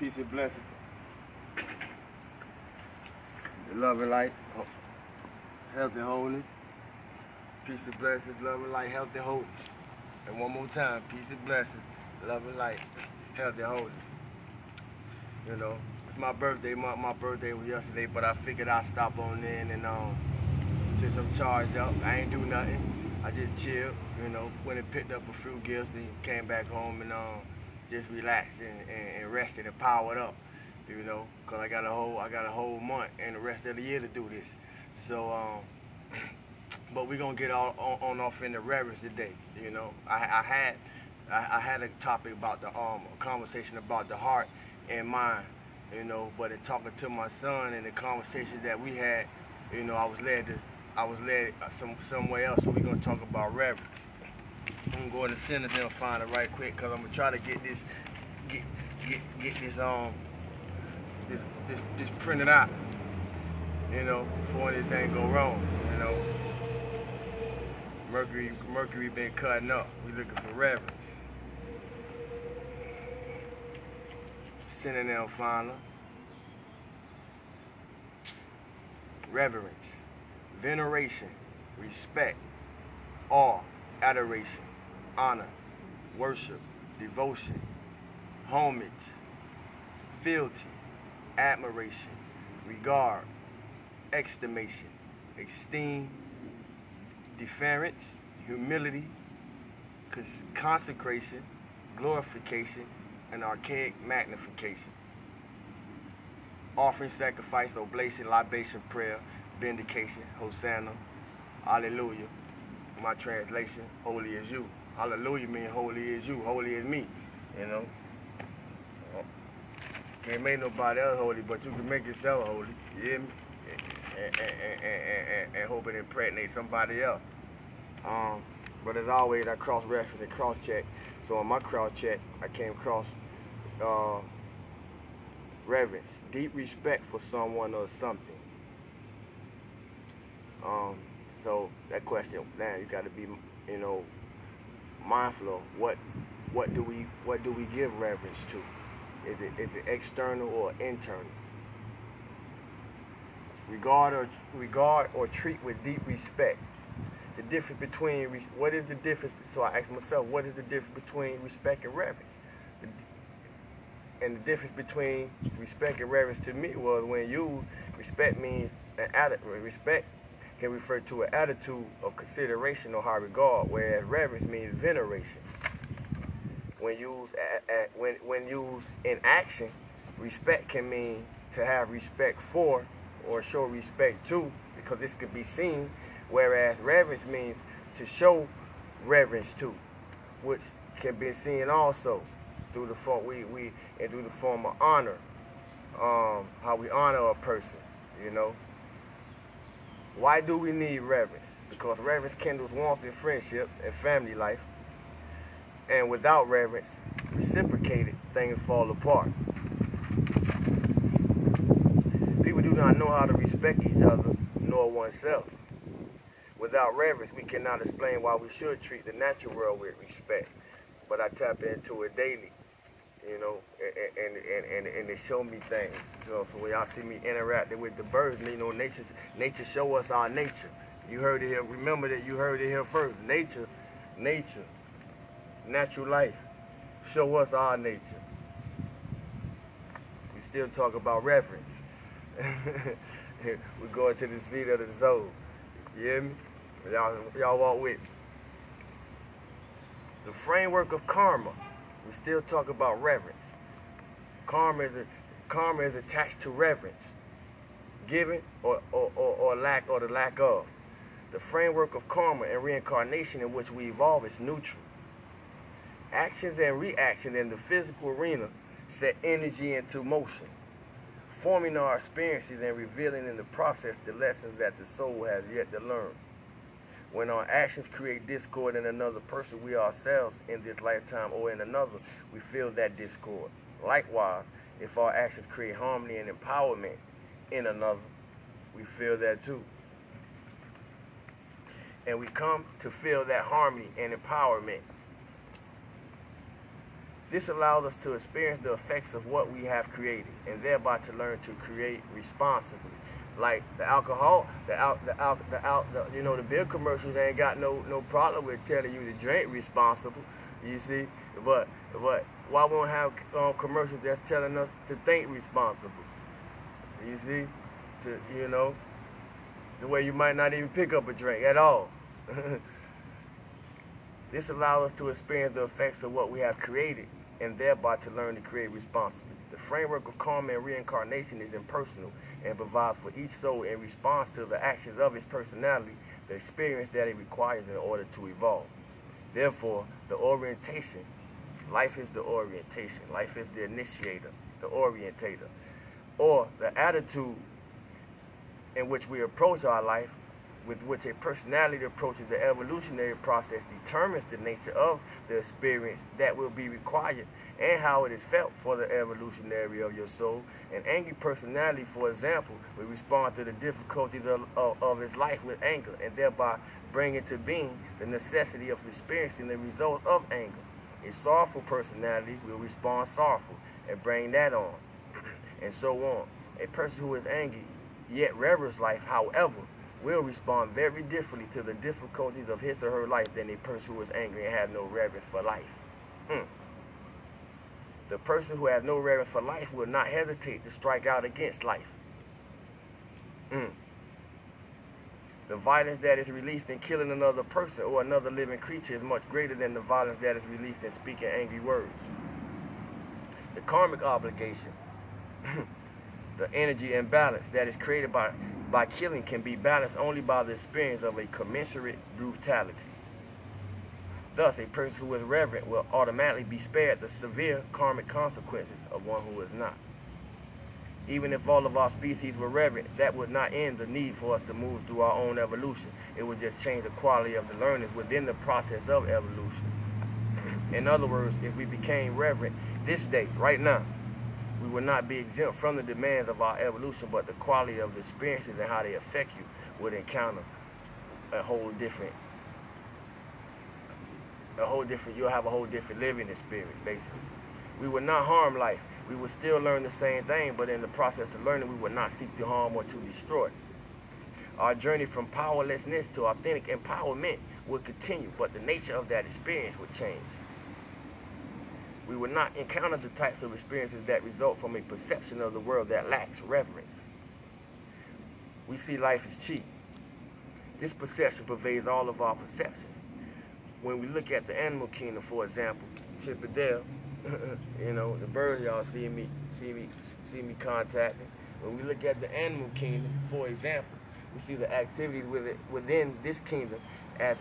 Peace and blessings. The love and light, health and wholeness. Peace and blessings, love and light, health and wholeness. And one more time, peace and blessings, love and light, health and wholeness. You know, it's my birthday month. My birthday was yesterday, but I figured I'd stop on in and since I'm charged up, I ain't do nothing. I just chilled, you know, went and picked up a few gifts and came back home and just relaxed and rested and powered up, you know, cause I got a whole month and the rest of the year to do this. So but we're gonna get all on off into reverence today, you know. I had a topic about the a conversation about the heart and mind, you know, but in talking to my son and the conversations that we had, you know, I was led somewhere else. So we're gonna talk about reverence. I'm gonna go in the center there and find it right quick, cause I'm gonna try to get this this printed out, you know, before anything go wrong, you know. Mercury been cutting up. We looking for reverence. Synonym finder. Reverence, veneration, respect, awe, adoration, honor, worship, devotion, homage, fealty, admiration, regard, estimation, esteem, deference, humility, consecration, glorification, and archaic magnification. Offering, sacrifice, oblation, libation, prayer, vindication, hosanna, hallelujah. My translation, holy is you. Hallelujah means holy is you, holy is me, you know. Can't make nobody else holy, but you can make yourself holy, you hear me? And hope it impregnates somebody else. But as always, I cross-reference and cross-check. So on my cross-check, I came across reverence, deep respect for someone or something. So that question, now you got to be, you know, mindful of what do we give reverence to? Is it external or internal? Regard or treat with deep respect. The difference between, what is the difference? So I asked myself, what is the difference between respect and reverence? And the difference between respect and reverence to me was when used, respect means respect can refer to an attitude of consideration or high regard, whereas reverence means veneration. When used when used in action, respect can mean to have respect for or show respect to, because this could be seen, whereas reverence means to show reverence to, which can be seen also through the form of honor, how we honor a person, you know. Why do we need reverence? Because reverence kindles warmth in friendships and family life, and without reverence, reciprocated, things fall apart. People do not know how to respect each other, nor oneself. Without reverence, we cannot explain why we should treat the natural world with respect. But I tap into it daily, you know, and they show me things. You know, so when y'all see me interacting with the birds, you know, nature show us our nature. You heard it here. Remember that you heard it here first. Nature, natural life, show us our nature. We still talk about reverence. We go into the seat of the soul. You hear me? Y'all walk with me. The framework of karma. We still talk about reverence. Karma is attached to reverence, giving or lack or the lack of. The framework of karma and reincarnation in which we evolve is neutral. Actions and reactions in the physical arena set energy into motion, forming our experiences and revealing in the process the lessons that the soul has yet to learn. When our actions create discord in another person, we ourselves in this lifetime or in another, we feel that discord. Likewise, if our actions create harmony and empowerment in another, we feel that too. And we come to feel that harmony and empowerment This allows us to experience the effects of what we have created, and thereby to learn to create responsibly. Like the alcohol, the beer commercials ain't got no problem with telling you to drink responsible. You see, but why won't have commercials that's telling us to think responsible? You see, the way you might not even pick up a drink at all. This allows us to experience the effects of what we have created, and thereby to learn to create responsibly. The framework of karma and reincarnation is impersonal and provides for each soul in response to the actions of its personality, the experience that it requires in order to evolve. Therefore, the orientation, life is the orientation, life is the initiator, the orientator, or the attitude in which we approach our life, with which a personality approaches the evolutionary process, determines the nature of the experience that will be required and how it is felt for the evolutionary of your soul. An angry personality, for example, will respond to the difficulties of its life with anger, and thereby bring into being the necessity of experiencing the results of anger. A sorrowful personality will respond sorrowful and bring that on, and so on. A person who is angry yet reveres life, however, will respond very differently to the difficulties of his or her life than a person who is angry and has no reverence for life. The person who has no reverence for life will not hesitate to strike out against life. The violence that is released in killing another person or another living creature is much greater than the violence that is released in speaking angry words. The karmic obligation, the energy imbalance that is created by killing, can be balanced only by the experience of a commensurate brutality. Thus, a person who is reverent will automatically be spared the severe karmic consequences of one who is not. Even if all of our species were reverent, that would not end the need for us to move through our own evolution. It would just change the quality of the learners within the process of evolution. In other words, if we became reverent this day, right now, we will not be exempt from the demands of our evolution, but the quality of the experiences and how they affect you would encounter you'll have a whole different living experience, basically. We will not harm life. We will still learn the same thing, but in the process of learning, we will not seek to harm or to destroy. Our journey from powerlessness to authentic empowerment will continue, but the nature of that experience will change. We will not encounter the types of experiences that result from a perception of the world that lacks reverence. We see life as cheap. This perception pervades all of our perceptions. When we look at the animal kingdom, for example, Chippendale, the birds y'all see me contacting. When we look at the animal kingdom, for example, we see the activities within this kingdom as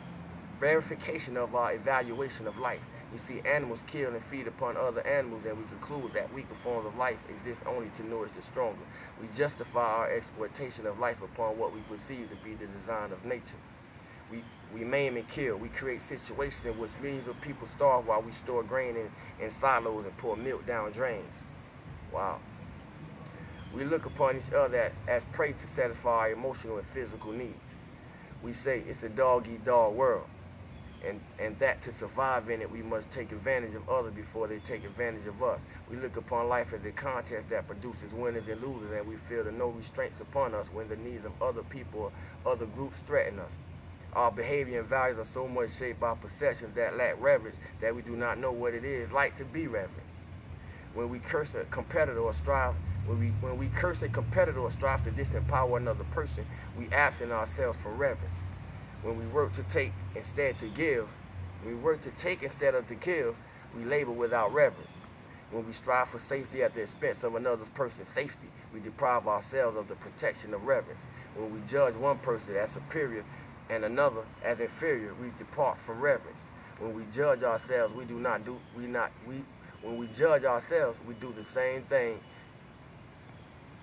verification of our evaluation of life. We see animals kill and feed upon other animals, and we conclude that weaker forms of life exist only to nourish the stronger. We justify our exploitation of life upon what we perceive to be the design of nature. We maim and kill. We create situations in which millions of people starve while we store grain in silos and pour milk down drains. Wow. We look upon each other as prey to satisfy our emotional and physical needs. We say it's a dog-eat-dog world, and that to survive in it, we must take advantage of others before they take advantage of us. We look upon life as a contest that produces winners and losers, and we feel no restraints upon us when the needs of other people or other groups threaten us. Our behavior and values are so much shaped by perceptions that lack reverence that we do not know what it is like to be reverent. When we curse a competitor or strive to disempower another person, we absent ourselves from reverence. When we work to take instead of to give, we labor without reverence. When we strive for safety at the expense of another person's safety, we deprive ourselves of the protection of reverence. When we judge one person as superior and another as inferior, we depart from reverence. When we judge ourselves, we do the same thing.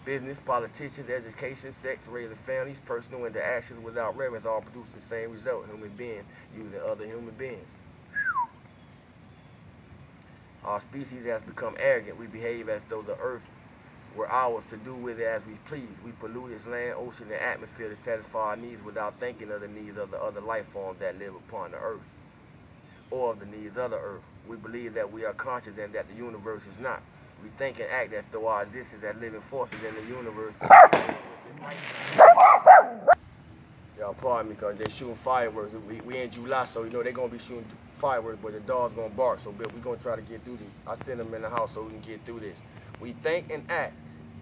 Business, politicians, education, sex, raising families, personal interactions without reverence all produce the same result. Human beings using other human beings. Our species has become arrogant. We behave as though the earth were ours to do with it as we please. We pollute its land, ocean, and atmosphere to satisfy our needs without thinking of the needs of the other life forms that live upon the earth. or of the needs of the earth. We believe that we are conscious and that the universe is not. We think and act as though our existence as living forces in the universe. Y'all pardon me because they shooting fireworks. We in July, so you know they're going to be shooting fireworks, but the dog's going to bark, so we're going to try to get through this. I send them in the house so we can get through this. We think and act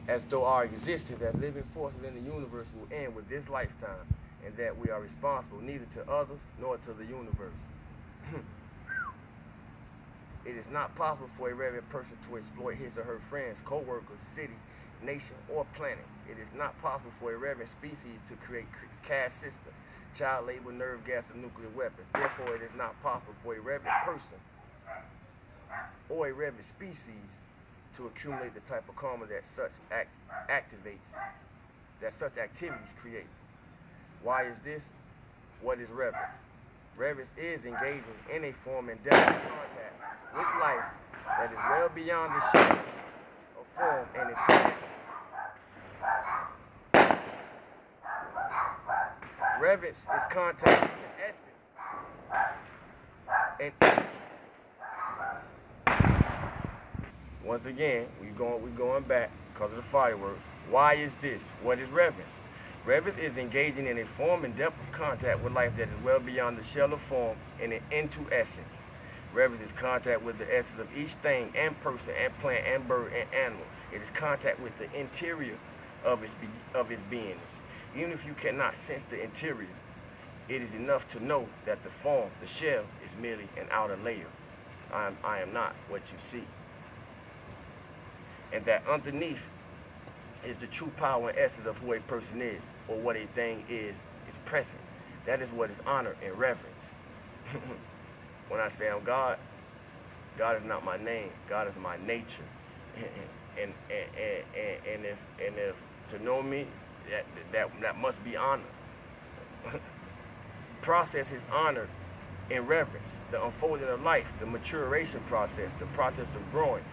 as though our existence as living forces in the universe will end with this lifetime, and that we are responsible neither to others nor to the universe. It is not possible for a reverent person to exploit his or her friends, co-workers, city, nation, or planet. It is not possible for a reverent species to create caste systems, child labor, nerve gas, and nuclear weapons. Therefore, it is not possible for a reverent person or a reverent species to accumulate the type of karma that such activities create. Why is this? What is reverence? Reverence is engaging in a form and depth of contact with life that is well beyond the shape of form and its essence. Reverence is contact with the essence. And once again, we're going back because of the fireworks. Why is this? What is reverence? Reverence is engaging in a form and depth of contact with life that is well beyond the shell of form and into essence. Reverence is contact with the essence of each thing and person and plant and bird and animal. It is contact with the interior of its beingness. Even if you cannot sense the interior, it is enough to know that the form, the shell, is merely an outer layer. I am not what you see. And that underneath is the true power and essence of who a person is, or what a thing is present. That is what is honor and reverence. When I say I'm God, God is not my name. God is my nature. And if to know me, that must be honor. Process is honored in reverence. The unfolding of life, the maturation process, the process of growing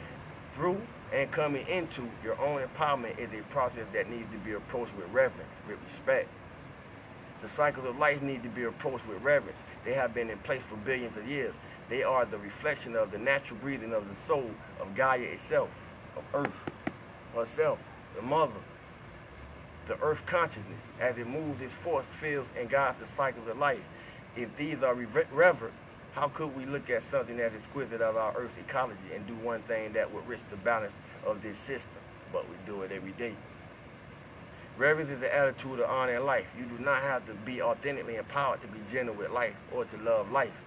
through and coming into your own empowerment is a process that needs to be approached with reverence, with respect. The cycles of life need to be approached with reverence. They have been in place for billions of years. They are the reflection of the natural breathing of the soul of Gaia itself, of Earth, herself, the mother, the Earth consciousness, as it moves its force, feels, and guides the cycles of life. If these are reverent, how could we look at something as exquisite as our Earth's ecology and do one thing that would risk the balance of this system? But we do it every day. Reverence is the attitude of honor in life. You do not have to be authentically empowered to be gentle with life or to love life.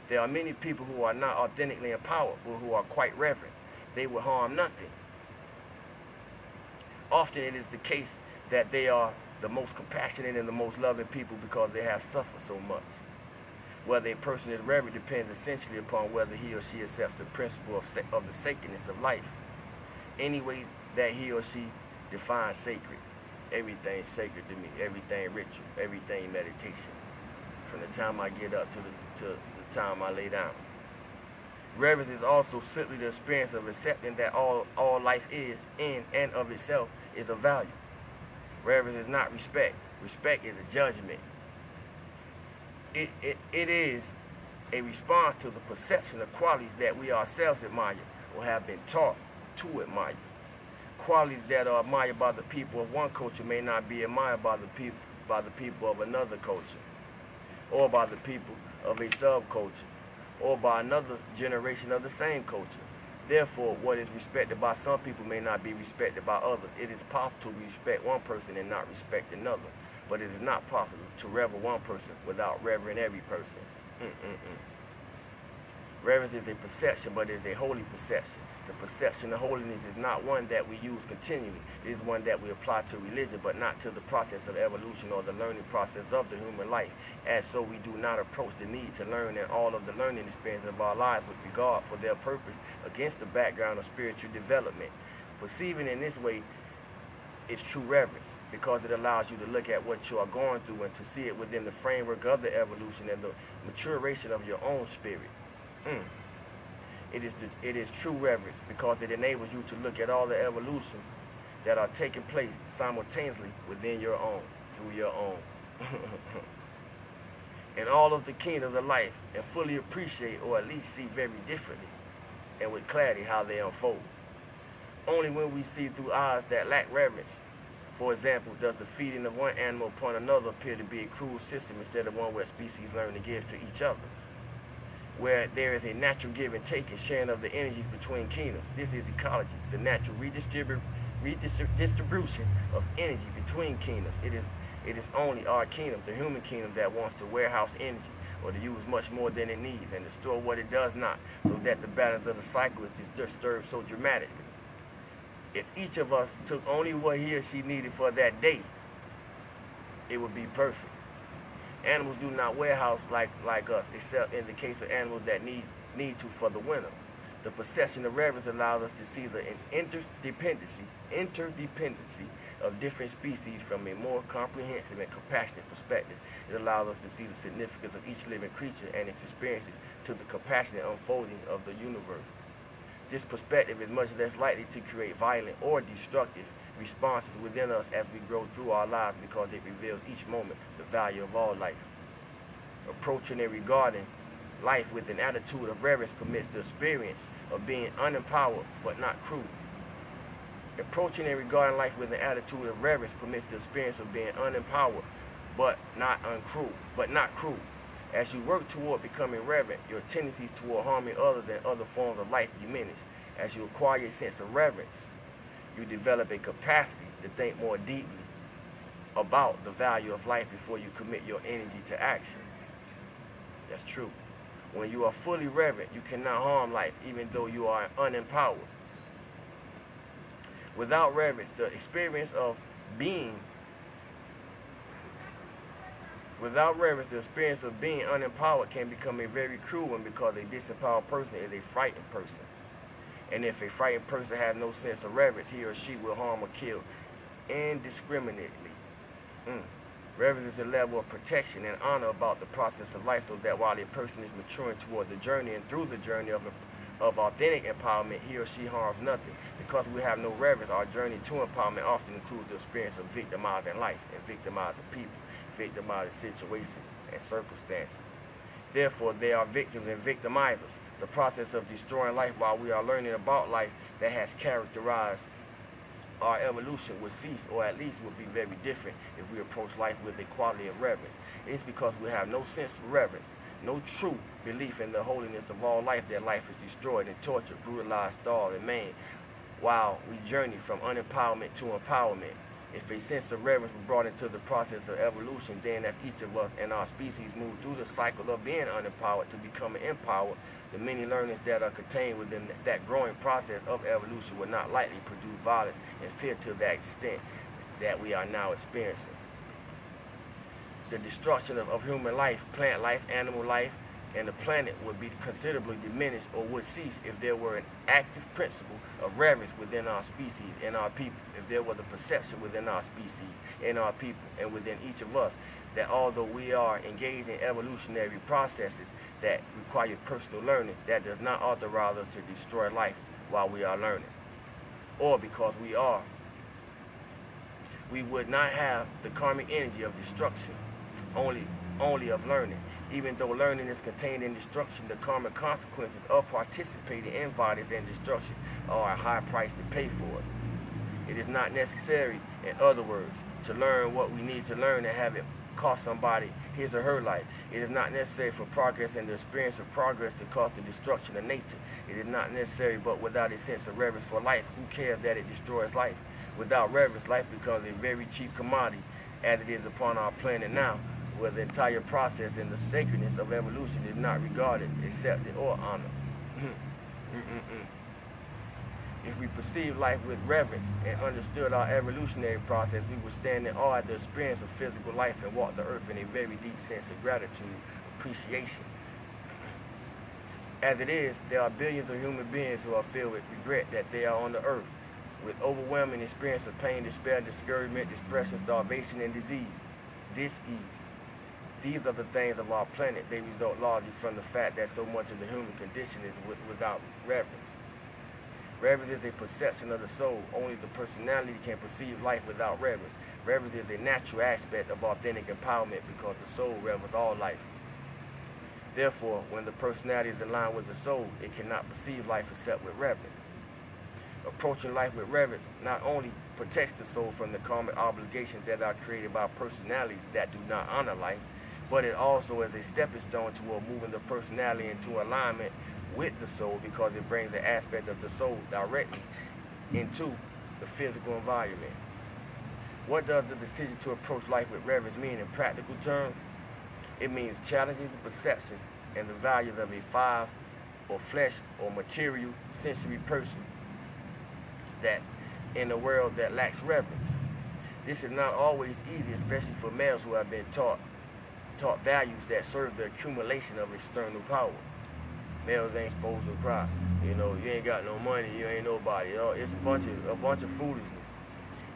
There are many people who are not authentically empowered, but who are quite reverent. They will harm nothing. Often it is the case that they are the most compassionate and the most loving people because they have suffered so much. Whether a person is reverent depends essentially upon whether he or she accepts the principle of the sacredness of life. Any way that he or she defines sacred, everything sacred to me, everything ritual, everything meditation, from the time I get up to the time I lay down. Reverence is also simply the experience of accepting that all life is, in and of itself, is of value. Reverence is not respect. Respect is a judgment. It is a response to the perception of qualities that we ourselves admire or have been taught to admire. Qualities that are admired by the people of one culture may not be admired by the people of another culture, or by the people of a subculture, or by another generation of the same culture. Therefore, what is respected by some people may not be respected by others. It is possible to respect one person and not respect another, but it is not possible to reverence one person without reverencing every person. Reverence is a perception, but it is a holy perception. The perception of holiness is not one that we use continually. It is one that we apply to religion, but not to the process of evolution or the learning process of the human life. As so, we do not approach the need to learn and all of the learning experiences of our lives with regard for their purpose against the background of spiritual development. Perceiving in this way is true reverence, because it allows you to look at what you are going through and to see it within the framework of the evolution and the maturation of your own spirit. It is true reverence because it enables you to look at all the evolutions that are taking place simultaneously within your own, through your own. in all of the kingdoms of life and fully appreciate, or at least see very differently and with clarity, how they unfold. Only when we see through eyes that lack reverence, for example, does the feeding of one animal upon another appear to be a cruel system instead of one where species learn to give to each other, where there is a natural give and take and sharing of the energies between kingdoms. This is ecology, the natural redistribution of energy between kingdoms. It is only our kingdom, the human kingdom, that wants to warehouse energy or to use much more than it needs and to store what it does not, so that the balance of the cycle is disturbed so dramatically. If each of us took only what he or she needed for that day, it would be perfect. Animals do not warehouse like us, except in the case of animals that need to for the winter. The perception of reverence allows us to see the interdependency of different species from a more comprehensive and compassionate perspective. It allows us to see the significance of each living creature and its experiences to the compassionate unfolding of the universe. This perspective is much less likely to create violent or destructive responses within us as we grow through our lives, because it reveals each moment the value of all life. Approaching and regarding life with an attitude of reverence permits the experience of being unempowered but not cruel. Approaching and regarding life with an attitude of reverence permits the experience of being unempowered but not cruel. As you work toward becoming reverent, your tendencies toward harming others and other forms of life diminish. As you acquire a sense of reverence, you develop a capacity to think more deeply about the value of life before you commit your energy to action. That's true. When you are fully reverent, you cannot harm life, even though you are unempowered. Without reverence, the experience of being unempowered can become a very cruel one, because a disempowered person is a frightened person. And if a frightened person has no sense of reverence, he or she will harm or kill indiscriminately. Reverence is a level of protection and honor about the process of life, so that while a person is maturing toward the journey and through the journey of authentic empowerment, he or she harms nothing. Because we have no reverence, our journey to empowerment often includes the experience of victimizing life and victimizing people, victimizing situations and circumstances. Therefore, they are victims and victimizers. The process of destroying life while we are learning about life that has characterized our evolution would cease, or at least would be very different, if we approach life with a quality of reverence. It's because we have no sense of reverence, no true belief in the holiness of all life, that life is destroyed and tortured, brutalized, starved, and maimed, while we journey from unempowerment to empowerment. If a sense of reverence was brought into the process of evolution, then as each of us and our species move through the cycle of being unempowered to becoming empowered, the many learnings that are contained within that growing process of evolution will not likely produce violence and fear to that extent that we are now experiencing. The destruction of human life, plant life, animal life, and the planet would be considerably diminished, or would cease, if there were an active principle of reverence within our species and our people, if there was a perception within our species and our people and within each of us that although we are engaged in evolutionary processes that require personal learning, that does not authorize us to destroy life while we are learning. Or because we are, we would not have the karmic energy of destruction, only of learning. Even though learning is contained in destruction, the karmic consequences of participating in violence and destruction are a high price to pay for it. It is not necessary, in other words, to learn what we need to learn and have it cost somebody his or her life. It is not necessary for progress and the experience of progress to cause the destruction of nature. It is not necessary, but without a sense of reverence for life, who cares that it destroys life? Without reverence, life becomes a very cheap commodity, as it is upon our planet now, where the entire process and the sacredness of evolution is not regarded, accepted, or honored. If we perceived life with reverence and understood our evolutionary process, we would stand in awe at the experience of physical life and walk the earth in a very deep sense of gratitude, appreciation. As it is, there are billions of human beings who are filled with regret that they are on the earth, with overwhelming experience of pain, despair, discouragement, depression, starvation, and disease, dis-ease. These are the things of our planet. They result largely from the fact that so much of the human condition is without reverence. Reverence is a perception of the soul. Only the personality can perceive life without reverence. Reverence is a natural aspect of authentic empowerment, because the soul reverence all life. Therefore, when the personality is aligned with the soul, it cannot perceive life except with reverence. Approaching life with reverence not only protects the soul from the karmic obligations that are created by personalities that do not honor life, but it also is a stepping stone toward moving the personality into alignment with the soul, because it brings the aspect of the soul directly into the physical environment. What does the decision to approach life with reverence mean in practical terms? It means challenging the perceptions and the values of a five or flesh or material sensory person that in a world that lacks reverence. This is not always easy, especially for males who have been taught values that serve the accumulation of external power. Males ain't supposed to cry. You know, you ain't got no money, you ain't nobody. You know, it's a bunch of foolishness.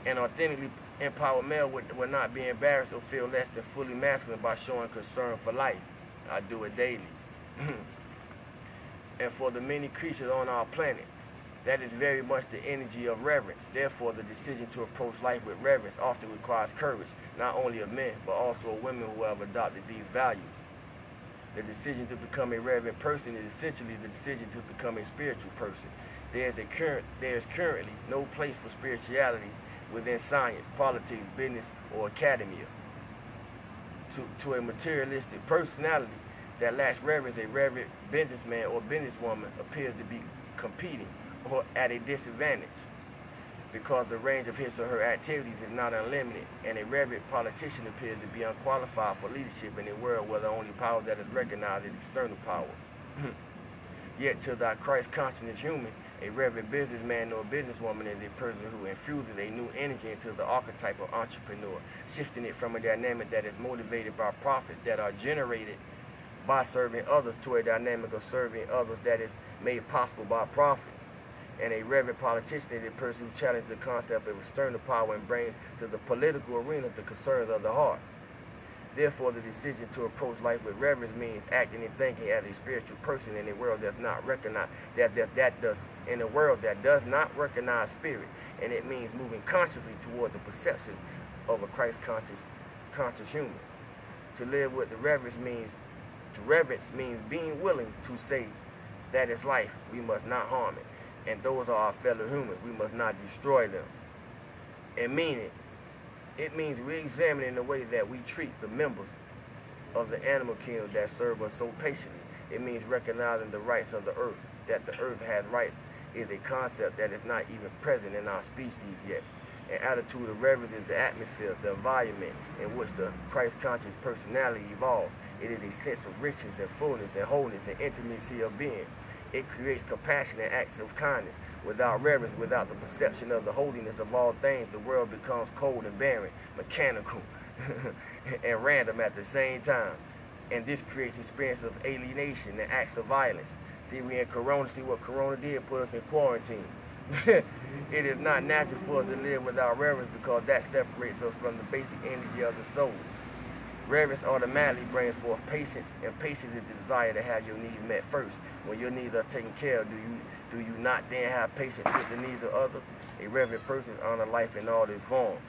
An authentically empowered male would not be embarrassed or feel less than fully masculine by showing concern for life. I do it daily. And for the many creatures on our planet, that is very much the energy of reverence. Therefore, the decision to approach life with reverence often requires courage, not only of men, but also of women who have adopted these values. The decision to become a reverent person is essentially the decision to become a spiritual person. There is currently no place for spirituality within science, politics, business, or academia. To a materialistic personality that lacks reverence, a reverent businessman or businesswoman appears to be competing or at a disadvantage, because the range of his or her activities is not unlimited, and a reverent politician appears to be unqualified for leadership in a world where the only power that is recognized is external power. Yet to thy Christ conscious human, a reverent businessman or businesswoman is a person who infuses a new energy into the archetype of entrepreneur, shifting it from a dynamic that is motivated by profits that are generated by serving others to a dynamic of serving others that is made possible by profits. And a reverent politician is a person who challenges the concept of external power and brings to the political arena the concerns of the heart. Therefore, the decision to approach life with reverence means acting and thinking as a spiritual person in a world that's not recognized, in a world that does not recognize spirit, and it means moving consciously toward the perception of a Christ conscious human. To live with the reverence means being willing to say that is life, we must not harm it. And those are our fellow humans, we must not destroy them. And it means re-examining the way that we treat the members of the animal kingdom that serve us so patiently. It means recognizing the rights of the earth, that the earth has rights is a concept that is not even present in our species yet. An attitude of reverence is the atmosphere, the environment in which the Christ-conscious personality evolves. It is a sense of richness and fullness and wholeness and intimacy of being. It creates compassion and acts of kindness. Without reverence, without the perception of the holiness of all things, the world becomes cold and barren, mechanical, and random at the same time. And this creates experience of alienation and acts of violence. See, we in Corona, see what Corona did, put us in quarantine. It is not natural for us to live without reverence, because that separates us from the basic energy of the soul. Reverence automatically brings forth patience, and patience is the desire to have your needs met first. When your needs are taken care of, do you not then have patience with the needs of others? A reverent person honors life in all its forms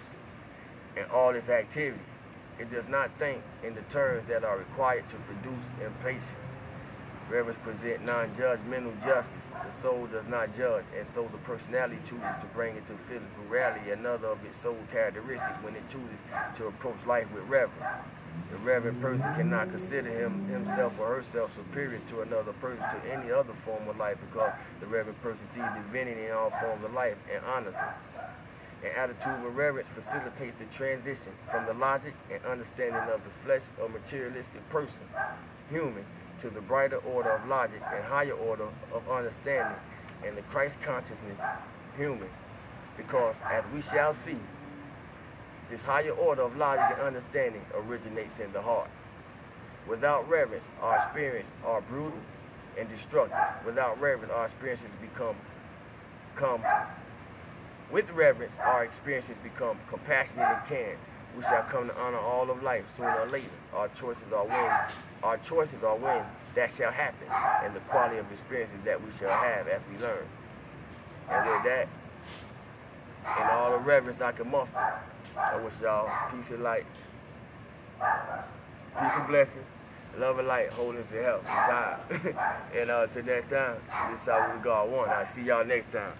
and all its activities. It does not think in the terms that are required to produce impatience. Reverence presents non-judgmental justice. The soul does not judge, and so the personality chooses to bring into physical reality another of its soul characteristics when it chooses to approach life with reverence. The reverent person cannot consider himself or herself superior to another person, to any other form of life, because the reverent person sees divinity in all forms of life and honors it. An attitude of reverence facilitates the transition from the logic and understanding of the flesh or materialistic person, human, to the brighter order of logic and higher order of understanding and the Christ consciousness, human, because as we shall see, this higher order of logic and understanding originates in the heart. Without reverence, our experiences are brutal and destructive. Without reverence, our experiences with reverence, our experiences become compassionate and caring. We shall come to honor all of life sooner or later. Our choices are when that shall happen, and the quality of experiences that we shall have as we learn. And with that, in all the reverence I can muster, I wish y'all peace and light, peace and blessings. Love and light, holding for help. I'm tired. And till next time, this is how we God one. I'll see y'all next time.